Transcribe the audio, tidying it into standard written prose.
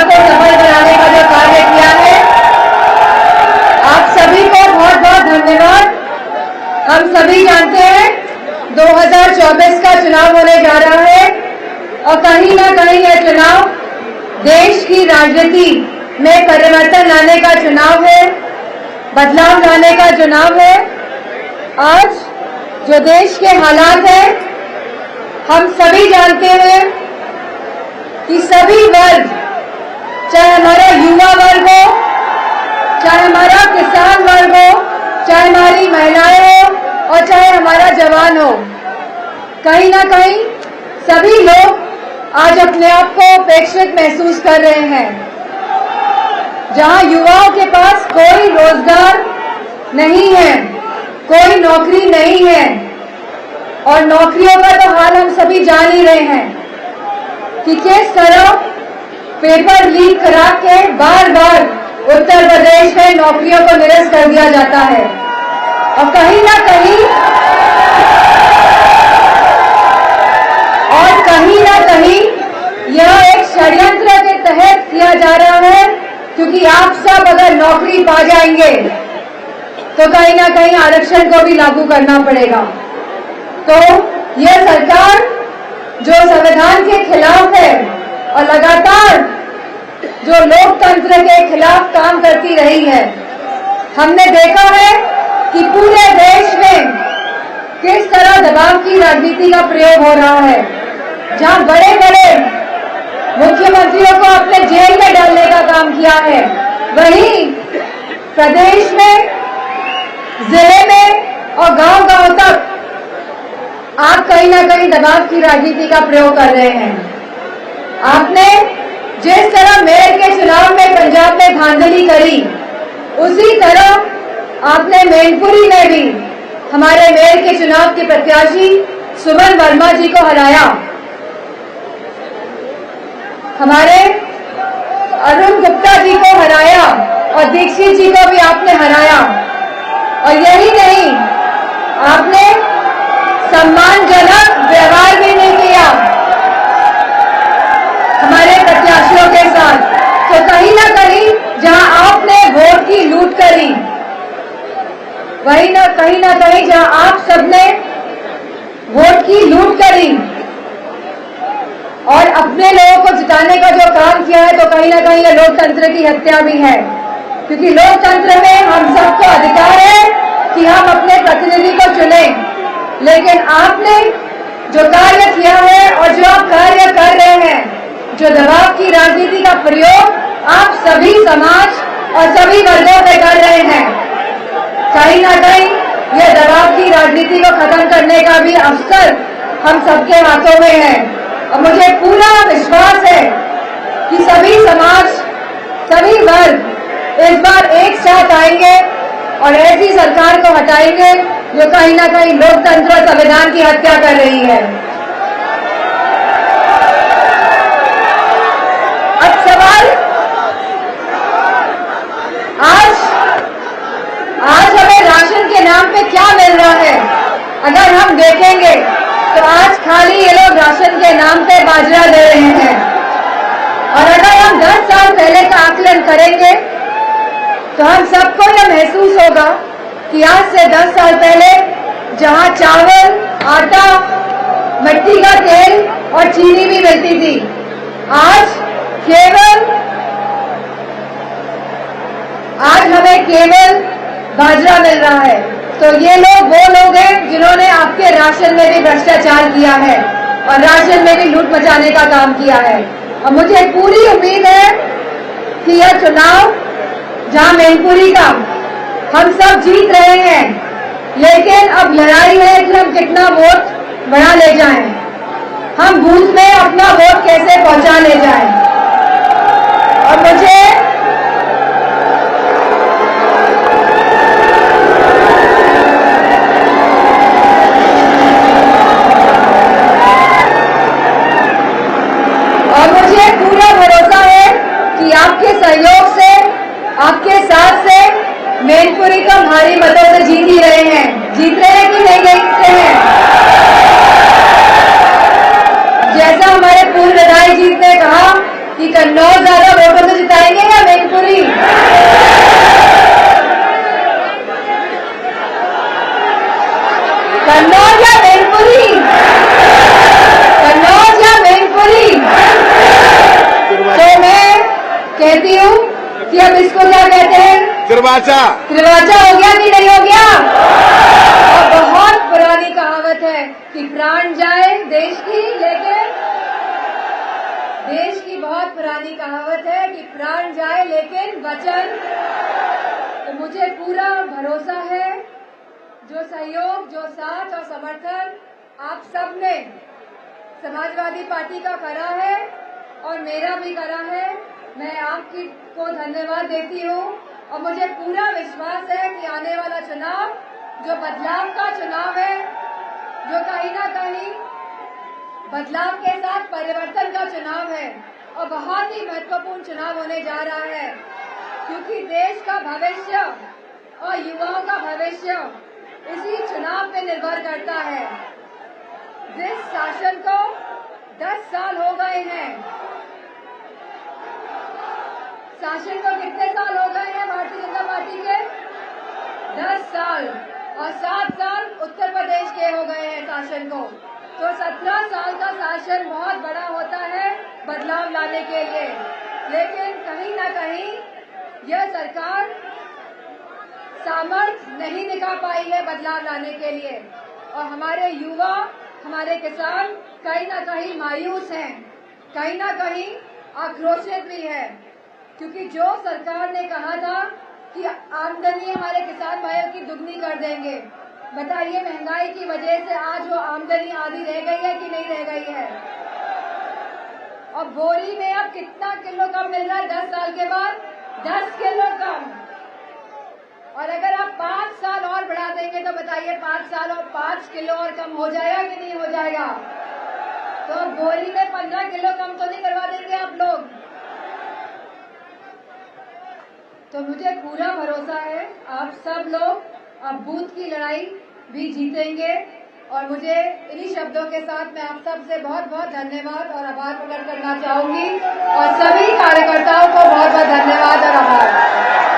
योजना को सफल बनाने का जो कार्य किया है, आप सभी को बहुत बहुत धन्यवाद। हम सभी जानते हैं 2024 का चुनाव होने जा रहा है और कहीं ना कहीं यह चुनाव देश की राजनीति में परिवर्तन लाने का चुनाव है, बदलाव लाने का चुनाव है। आज जो देश के हालात हैं, हम सभी जानते हैं कि सभी वर्ग, चाहे हमारा युवा वर्ग हो, चाहे हमारा किसान वर्ग हो, चाहे हमारी महिलाएं हो और चाहे हमारा जवान हो, कहीं ना कहीं सभी लोग आज अपने आप को उपेक्षित महसूस कर रहे हैं। जहां युवाओं के पास कोई रोजगार नहीं है, कोई नौकरी नहीं है और नौकरियों का तो हाल हम सभी जान ही रहे हैं कि किस तरह पेपर लीक करा के बार बार उत्तर प्रदेश में नौकरियों को निरस्त कर दिया जाता है और कहीं ना कहीं यह एक षड्यंत्र के तहत किया जा रहा है, क्योंकि आप सब अगर नौकरी पा जाएंगे तो कहीं ना कहीं आरक्षण को भी लागू करना पड़ेगा। तो यह सरकार जो संविधान के खिलाफ है और लगातार जो लोकतंत्र के खिलाफ काम करती रही है, हमने देखा है कि पूरे देश में किस तरह दबाव की राजनीति का प्रयोग हो रहा है। जहां बड़े बड़े मुख्यमंत्रियों को अपने जेल में डालने का काम किया है, वहीं प्रदेश में, जिले में और गांव-गांव तक आप कहीं ना कहीं दबाव की राजनीति का प्रयोग कर रहे हैं। आपने जिस तरह मेयर के चुनाव में पंजाब में धांधली करी, उसी तरह आपने मैनपुरी में भी हमारे मेयर के चुनाव के प्रत्याशी सुमन वर्मा जी को हराया, हमारे अरुण गुप्ता जी को हराया और दीक्षित जी को भी आपने हराया। और यही नहीं, आपने सम्मानजनक व्यवहार भी नहीं किया हमारे प्रत्याशियों के साथ। तो कहीं ना कहीं जहां आपने वोट की लूट करी, वही ना कहीं जहां आप सबने वोट की लूट करी और अपने लोगों को जिताने का जो काम किया है, तो कहीं ना कहीं ये लोकतंत्र की हत्या भी है। क्योंकि लोकतंत्र में हम सबको अधिकार है कि हम अपने प्रतिनिधि को चुनें, लेकिन आपने जो कार्य किया है और जो आप कार्य कर रहे हैं, जो दबाव की राजनीति का प्रयोग आप सभी समाज और सभी वर्गों पे कर रहे हैं, कहीं ना कहीं यह दबाव की राजनीति को खत्म करने का भी अवसर हम सबके हाथों में है। और मुझे पूरा विश्वास है कि सभी समाज, सभी वर्ग इस बार एक साथ आएंगे और ऐसी सरकार को हटाएंगे जो कहीं ना कहीं लोकतंत्र और संविधान की हत्या कर रही है। अब सवाल, आज हमें राशन के नाम पे क्या मिल रहा है? अगर हम देखेंगे तो आज खाली ये लोग राशन के नाम पे बाजरा दे रहे हैं। और अगर हम 10 साल पहले का आकलन करेंगे तो हम सबको यह महसूस होगा कि आज से 10 साल पहले जहां चावल, आटा, मिट्टी का तेल और चीनी भी मिलती थी, आज हमें केवल बाजरा मिल रहा है। तो ये लोग वो लोग हैं जिन्होंने आपके राशन में भी भ्रष्टाचार किया है और राशन में भी लूट मचाने का काम किया है। और मुझे पूरी उम्मीद है कि यह चुनाव, जहां मैनपुरी का हम सब जीत रहे हैं, लेकिन अब लड़ाई है कि हम कितना वोट बढ़ा ले जाएं, हम बूथ में अपना वोट कैसे पहुंचा ले जाएं। और मुझे पूरा भरोसा है कि आपके सहयोग से, आपके साथ से मैनपुरी को भारी मतों से जीत ही रहे हैं। जीत रहे हैं कि नहीं जीतते हैं? जैसा हमारे पूर्व विधायक जी ने कहा कि कन्नौज ज्यादा वोटों से जिताएंगे या मैनपुरी? कन्नौज या मैनपुरी? कन्नौज या मैनपुरी? तो मैं कहती हूँ कि अब इसको क्या कहते हैं? त्रिवाचा। त्रिवाचा हो गया कि नहीं हो गया? और बहुत पुरानी कहावत है कि प्राण जाए देश की, लेकिन देश की बहुत पुरानी कहावत है कि प्राण जाए लेकिन वचन। तो मुझे पूरा भरोसा है, जो सहयोग, जो साथ और समर्थन आप सब ने समाजवादी पार्टी का करा है और मेरा भी करा है, मैं आपकी को धन्यवाद देती हूँ। और मुझे पूरा विश्वास है कि आने वाला चुनाव जो बदलाव का चुनाव है, जो कहीं ना कहीं बदलाव के साथ परिवर्तन का चुनाव है और बहुत ही महत्वपूर्ण चुनाव होने जा रहा है, क्योंकि देश का भविष्य और युवाओं का भविष्य इसी चुनाव पे निर्भर करता है। जिस शासन को 10 साल हो गए हैं, शासन को कितने साल हो गए हैं भारतीय जनता पार्टी के? 10 साल, और 7 साल उत्तर प्रदेश के हो गए हैं शासन को। तो 17 साल का शासन बहुत बड़ा होता है बदलाव लाने के लिए, लेकिन कहीं ना कहीं यह सरकार सामर्थ्य नहीं दिखा पाई है बदलाव लाने के लिए। और हमारे युवा, हमारे किसान कहीं ना कहीं मायूस हैं, कहीं ना कहीं आक्रोशित भी है, क्योंकि जो सरकार ने कहा था कि आमदनी हमारे किसान भाइयों की दुगनी कर देंगे, बताइए महंगाई की वजह से आज वो आमदनी आधी रह गई है कि नहीं रह गई है? और बोरी में अब कितना किलो कम मिल रहा है 10 साल के बाद? 10 किलो कम। और अगर आप 5 साल और बढ़ा देंगे तो बताइए 5 साल और 5 किलो और कम हो जाएगा कि नहीं हो जाएगा? तो बोरी में 15 किलो कम तो नहीं करवा देंगे आप लोग? तो मुझे पूरा भरोसा है आप सब लोग अब बूथ की लड़ाई भी जीतेंगे। और मुझे इन्हीं शब्दों के साथ मैं आप सब से बहुत बहुत धन्यवाद और आभार प्रकट करना चाहूंगी, और सभी कार्यकर्ताओं को बहुत बहुत धन्यवाद और आभार।